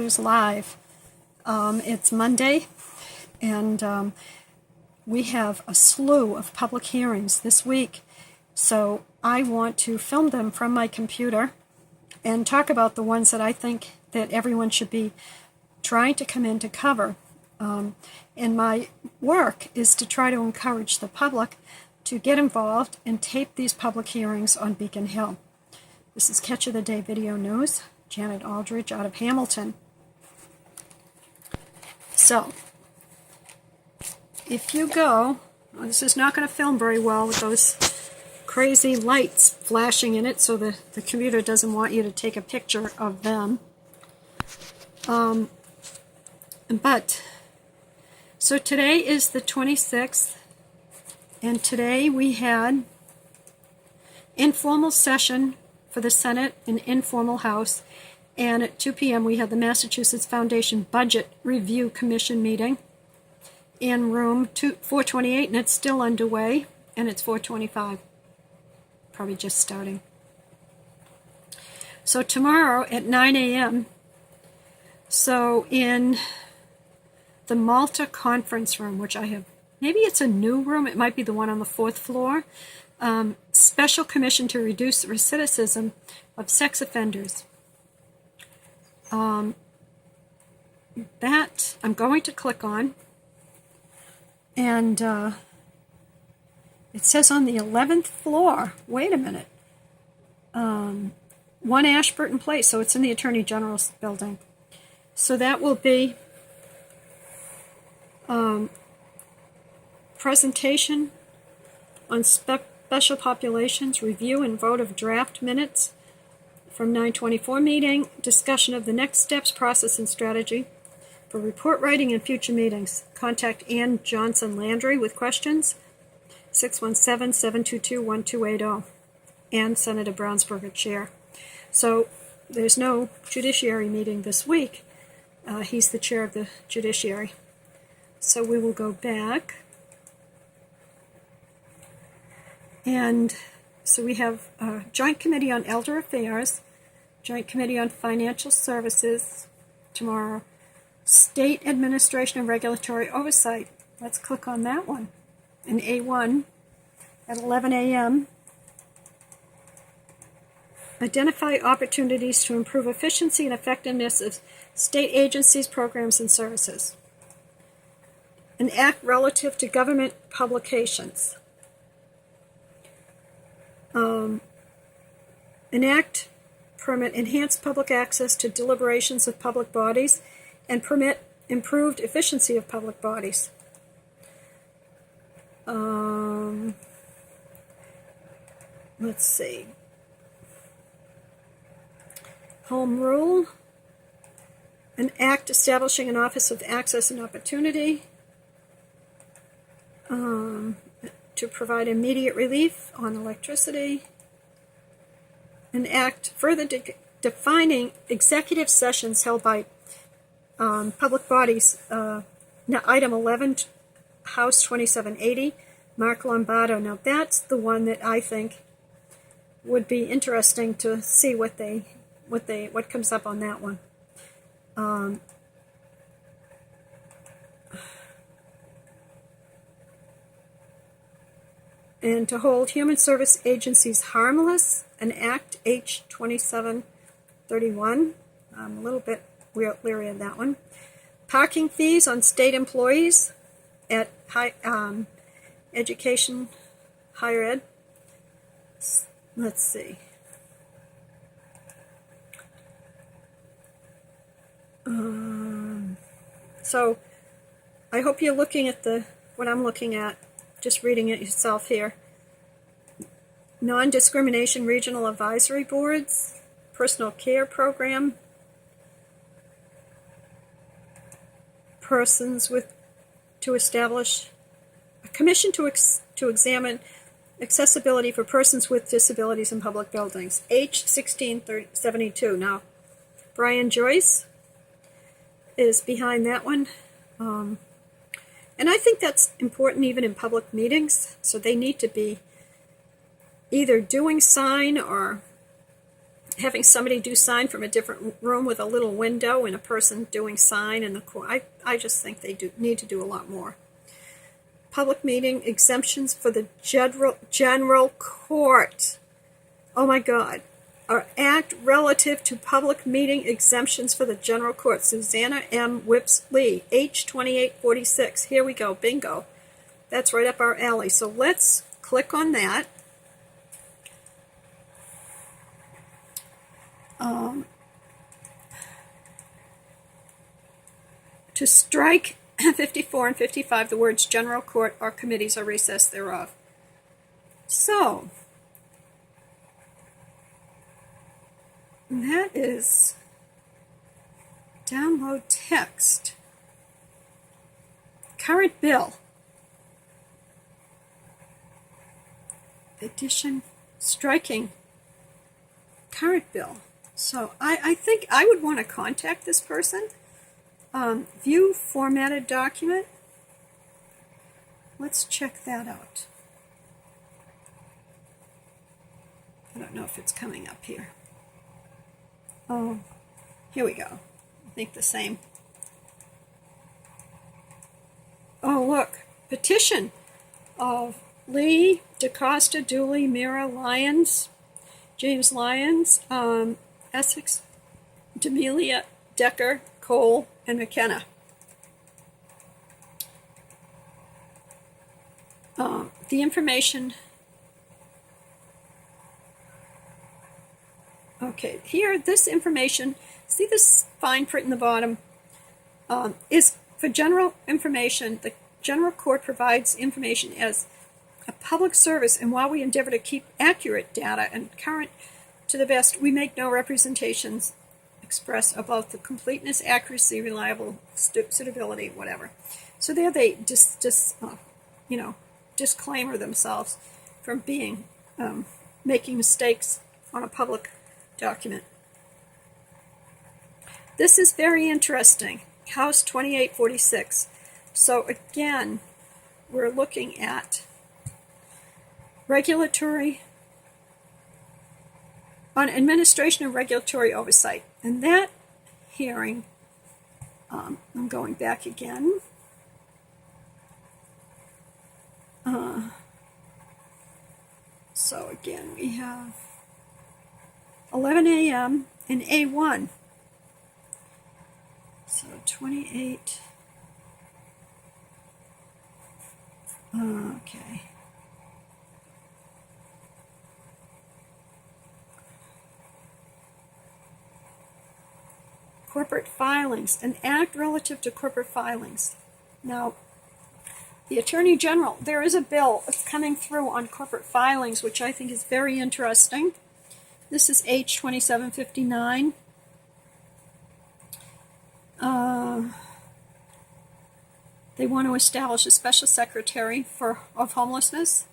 News Live. It's Monday, and we have a slew of public hearings this week, so I want to film them from my computer and talk about the ones that I think that everyone should be trying to come in to cover. And my work is to try to encourage the public to get involved and tape these public hearings on Beacon Hill. This is Catch of the Day Video News, Janet Aldridge out of Hamilton. So, if you go, this is not going to film very well with those crazy lights flashing in it, so the computer doesn't want you to take a picture of them. So today is the 26th, and today we had informal session for the Senate and informal House, and at 2 p.m. we had the Massachusetts Foundation Budget Review Commission meeting in room 428, and it's still underway, and it's 425, probably just starting. So tomorrow at 9 a.m., so in the Malta Conference Room, which I have, maybe it's a new room, it might be the one on the 4th floor, Special Commission to Reduce Recidivism of Sex Offenders. That I'm going to click on, and it says on the 11th floor, wait a minute, 1 Ashburton Place, so it's in the Attorney General's building. So that will be presentation on special populations, review and vote of draft minutes from 9/24 meeting, discussion of the next steps, process, and strategy for report writing and future meetings. Contact Ann Johnson Landry with questions, 617-722-1280, and Senator Brownsburger chair. So there's no judiciary meeting this week. He's the chair of the judiciary. So we will go back. And so we have a Joint Committee on Elder Affairs, Joint Committee on Financial Services tomorrow, State Administration and Regulatory Oversight. Let's click on that one. In A1 at 11 a.m. Identify opportunities to improve efficiency and effectiveness of state agencies, programs, and services. An act relative to government publications. Enact, permit enhanced public access to deliberations of public bodies and permit improved efficiency of public bodies. Let's see. Home rule. An act establishing an Office of Access and Opportunity to provide immediate relief on electricity. An act further defining executive sessions held by public bodies. Now, item 11, House 2780, Mark Lombardo. Now, that's the one that I think would be interesting to see what comes up on that one. And to hold human service agencies harmless, an Act H 2731. I'm a little bit leery of that one. Parking fees on state employees at education, higher ed. Let's see. So I hope you're looking at what I'm looking at, just reading it yourself here. Non-discrimination regional advisory boards, personal care program, to establish a commission to examine accessibility for persons with disabilities in public buildings, H 1672. Now, Brian Joyce is behind that one. And I think that's important even in public meetings, so they need to be either doing sign or having somebody do sign from a different room with a little window and a person doing sign in the corner. I just think they need to do a lot more. Public meeting exemptions for the general court. Oh my God. Our act relative to public meeting exemptions for the general court. Susanna M. Whips Lee, H 2846. Here we go. Bingo. That's right up our alley. So let's click on that. To strike 54 and 55, the words general court or committees or recess thereof. So, that is download text. Current bill. Edition striking current bill. So I think I would want to contact this person. View formatted document. Let's check that out. I don't know if it's coming up here. Oh, here we go. I think the same. Oh, look. Petition of Lee, DaCosta, Dooley, Mira, Lyons, James Lyons, Essex, D'Amelia, Decker, Cole, and McKenna. The information. Okay, here, this information, see this fine print in the bottom, is for general information. The general court provides information as a public service, and while we endeavor to keep accurate data and current to the best, we make no representations express about the completeness, accuracy, reliable, suitability, whatever. So there they disclaimer themselves from being making mistakes on a public document. This is very interesting. House 2846. So again, we're looking at regulatory on administration and regulatory oversight. And that hearing, I'm going back again. So again, we have 11 a.m. in A1. So 28. Okay. Corporate filings, an act relative to corporate filings. Now, the Attorney General, there is a bill that's coming through on corporate filings, which I think is very interesting. This is H 2759. They want to establish a special secretary of homelessness.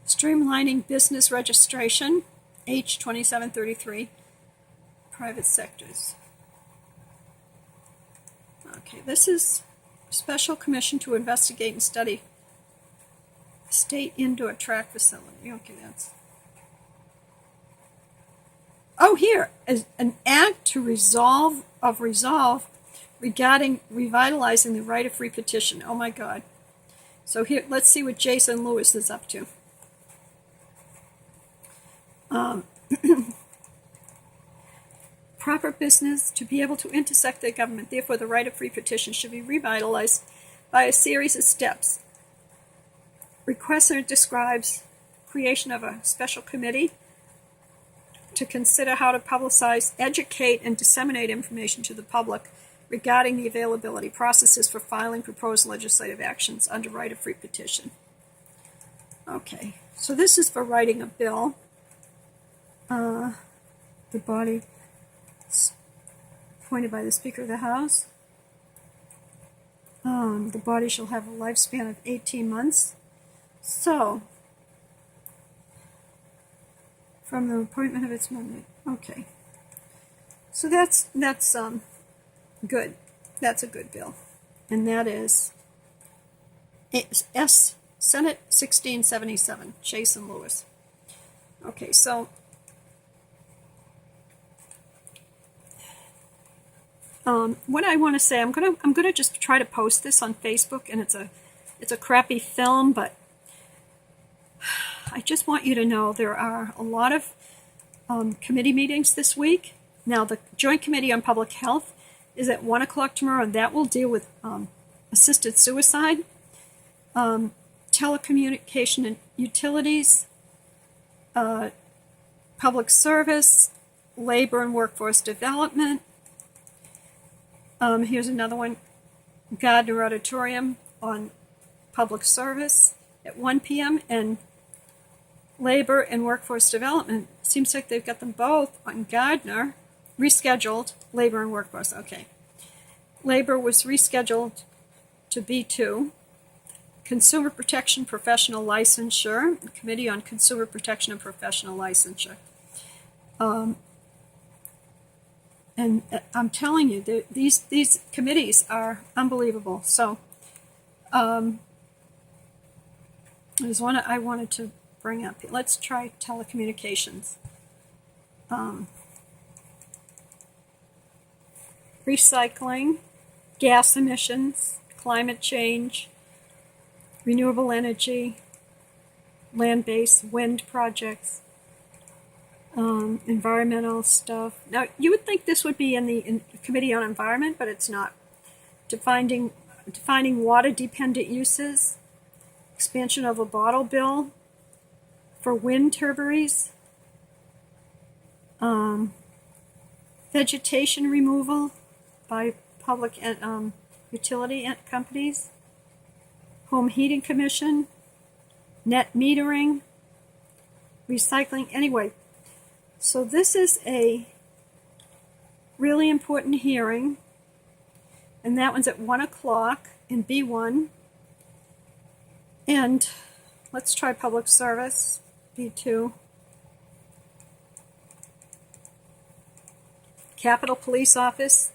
Streamlining business registration. H 2733, private sectors. Okay, this is Special Commission to investigate and study state indoor track facility. Okay, that's. Oh, here is an act to resolve regarding revitalizing the right of free petition. Oh my God. So here, let's see what Jason Lewis is up to. Proper business to be able to intersect the government. Therefore, the right of free petition should be revitalized by a series of steps. Requester describes creation of a special committee to consider how to publicize, educate, and disseminate information to the public regarding the availability processes for filing proposed legislative actions under right of free petition. Okay, so this is for writing a bill. The body appointed by the Speaker of the House. The body shall have a lifespan of 18 months. So, from the appointment of its mandate. Okay. So that's good. That's a good bill. And that is Senate 1677, Jason Lewis. Okay, so what I want to say, I'm gonna just try to post this on Facebook, and it's a crappy film, but I just want you to know there are a lot of committee meetings this week. Now, the Joint Committee on Public Health is at 1 o'clock tomorrow, and that will deal with assisted suicide, telecommunication and utilities, public service, labor and workforce development. Here's another one, Gardner Auditorium on public service at 1 p.m. and labor and workforce development. Seems like they've got them both on Gardner, rescheduled, labor and workforce. Okay. Labor was rescheduled to B2. Consumer Protection Professional Licensure, Committee on Consumer Protection and Professional Licensure. And I'm telling you, these committees are unbelievable. So there's one I wanted to bring up. Let's try telecommunications. Recycling, gas emissions, climate change, renewable energy, land-based wind projects, environmental stuff. Now, you would think this would be in the Committee on Environment, but it's not. Defining water-dependent uses, expansion of a bottle bill for wind turbines, vegetation removal by public utility companies, home heating commission, net metering, recycling. Anyway, so this is a really important hearing, and that one's at 1 o'clock in B1. And let's try public service, B2. Capitol Police Office,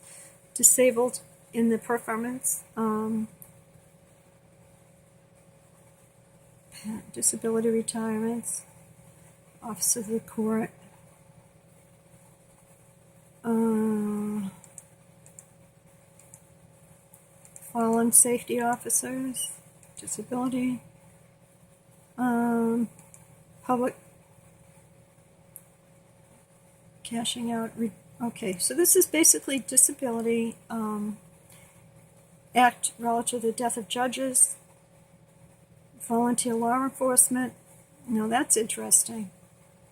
disabled in the performance. Disability retirements, Office of the Court, fallen safety officers, disability, public cashing out. Okay, so this is basically disability act relative to the death of judges, volunteer law enforcement. Now that's interesting.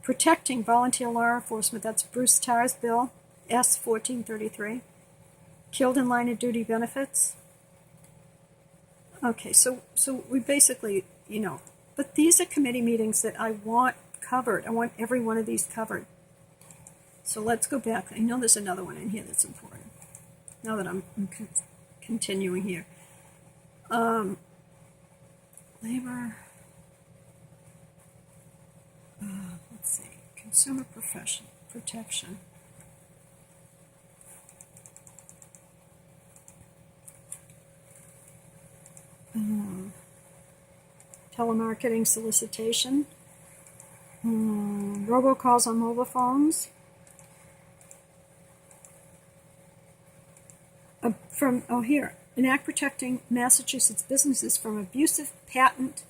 Protecting volunteer law enforcement. That's Bruce Tarr's bill, S 1433. Killed in line of duty benefits. Okay, so we basically, but these are committee meetings that I want covered. I want every one of these covered. So let's go back. I know there's another one in here that's important. Now that I'm continuing here. Labor. Let's see. Consumer protection. Telemarketing solicitation. Robocalls on mobile phones. Here. An act protecting Massachusetts businesses from abusive patent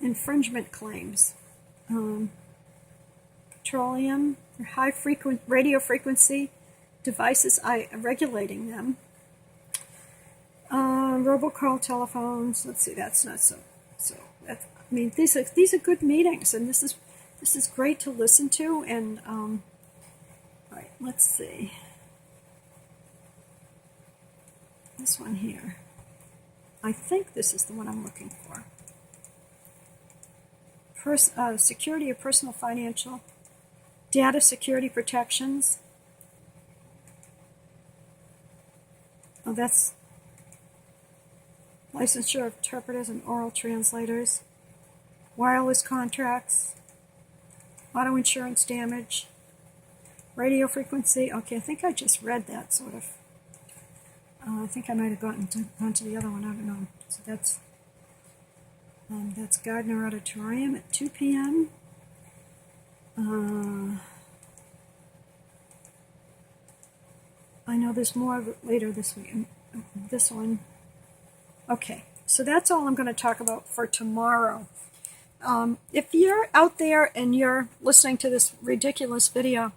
infringement claims. Petroleum, high radio frequency devices, regulating them. Robocall telephones. Let's see, that's not so. These are good meetings, and this is great to listen to. And all right, let's see. This one here. I think this is the one I'm looking for. Security of personal financial data security protections. Oh, that's licensure of interpreters and oral translators. Wireless contracts. Auto insurance damage. Radio frequency. Okay, I think I just read that sort of. I think I might have gone to the other one. I don't know. So that's Gardner Auditorium at 2 p.m. I know there's more later this week. This one. Okay, so that's all I'm going to talk about for tomorrow. If you're out there and you're listening to this ridiculous video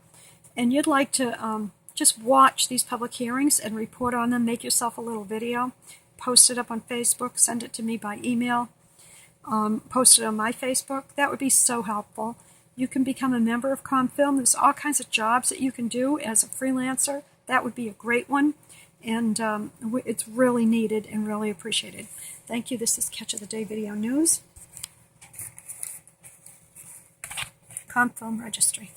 and you'd like to just watch these public hearings and report on them, make yourself a little video, post it up on Facebook, send it to me by email, post it on my Facebook, that would be so helpful. You can become a member of ComFilm. There's all kinds of jobs that you can do as a freelancer. That would be a great one. And it's really needed and really appreciated. Thank you. This is Catch of the Day Video News. ComFilm Registry.